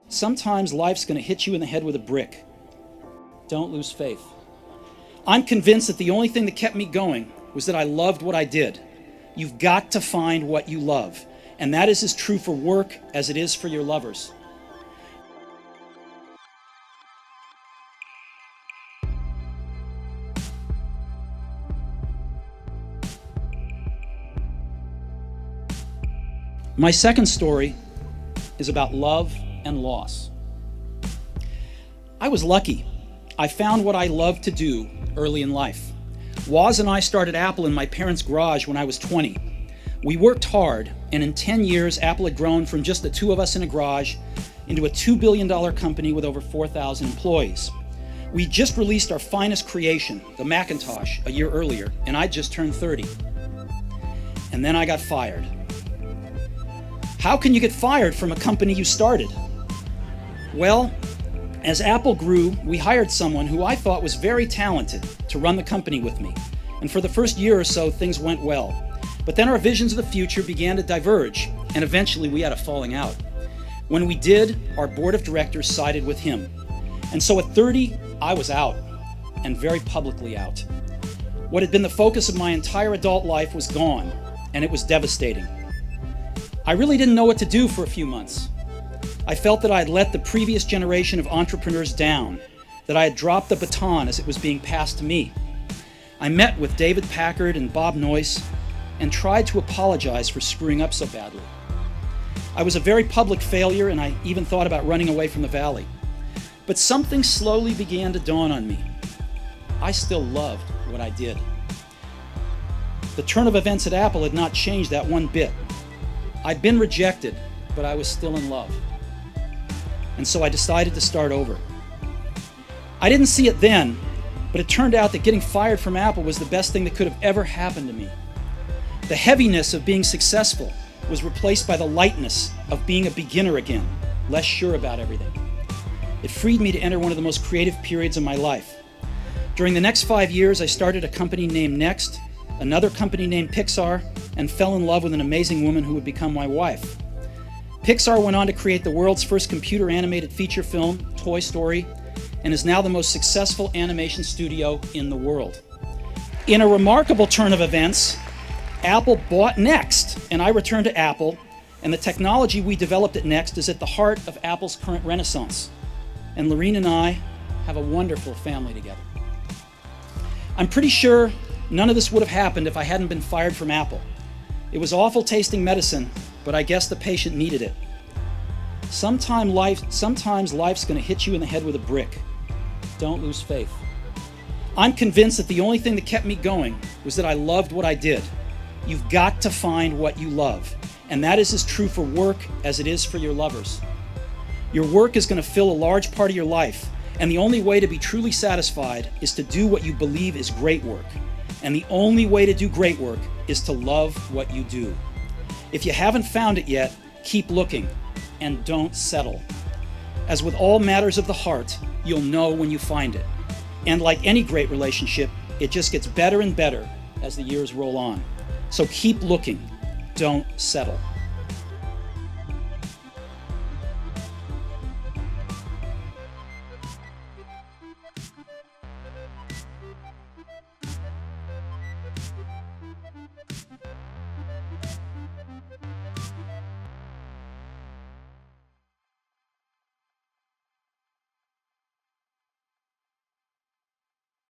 Sometimes life's going to hit you in the head with a brick. Don't lose faith. I'm convinced that the only thing that kept me going was that I loved what I did. You've got to find what you love. And that is as true for work as it is for your lovers. My second story is about love and loss. I was lucky. I found what I loved to do early in life. Woz and I started Apple in my parents' garage when I was 20. We worked hard, and in 10 years, Apple had grown from just the two of us in a garage into a $2 billion company with over 4,000 employees. We just released our finest creation, the Macintosh, a year earlier, and I just turned 30. And then I got fired. How can you get fired from a company you started? Well, as Apple grew, we hired someone who I thought was very talented to run the company with me. And for the first year or so, things went well. But then our visions of the future began to diverge, and eventually we had a falling out. When we did, our board of directors sided with him. And so at 30, I was out, and very publicly out. What had been the focus of my entire adult life was gone, and it was devastating. I really didn't know what to do for a few months. I felt that I had let the previous generation of entrepreneurs down, that I had dropped the baton as it was being passed to me. I met with David Packard and Bob Noyce and tried to apologize for screwing up so badly. I was a very public failure, and I even thought about running away from the valley. But something slowly began to dawn on me. I still loved what I did. The turn of events at Apple had not changed that one bit. I'd been rejected, but I was still in love. And so I decided to start over. I didn't see it then, but it turned out that getting fired from Apple was the best thing that could have ever happened to me. The heaviness of being successful was replaced by the lightness of being a beginner again, less sure about everything. It freed me to enter one of the most creative periods of my life. During the next 5 years, I started a company named Next, another company named Pixar, and fell in love with an amazing woman who would become my wife. Pixar went on to create the world's first computer animated feature film, Toy Story, and is now the most successful animation studio in the world. In a remarkable turn of events, Apple bought Next, and I returned to Apple, and the technology we developed at Next is at the heart of Apple's current renaissance. And Lorene and I have a wonderful family together. I'm pretty sure none of this would have happened if I hadn't been fired from Apple. It was awful tasting medicine, but I guess the patient needed it. Sometimes life's going to hit you in the head with a brick. Don't lose faith. I'm convinced that the only thing that kept me going was that I loved what I did. You've got to find what you love, and that is as true for work as it is for your lovers. Your work is going to fill a large part of your life, and the only way to be truly satisfied is to do what you believe is great work. And the only way to do great work is to love what you do. If you haven't found it yet, keep looking and don't settle. As with all matters of the heart, you'll know when you find it. And like any great relationship, it just gets better and better as the years roll on. So keep looking, don't settle.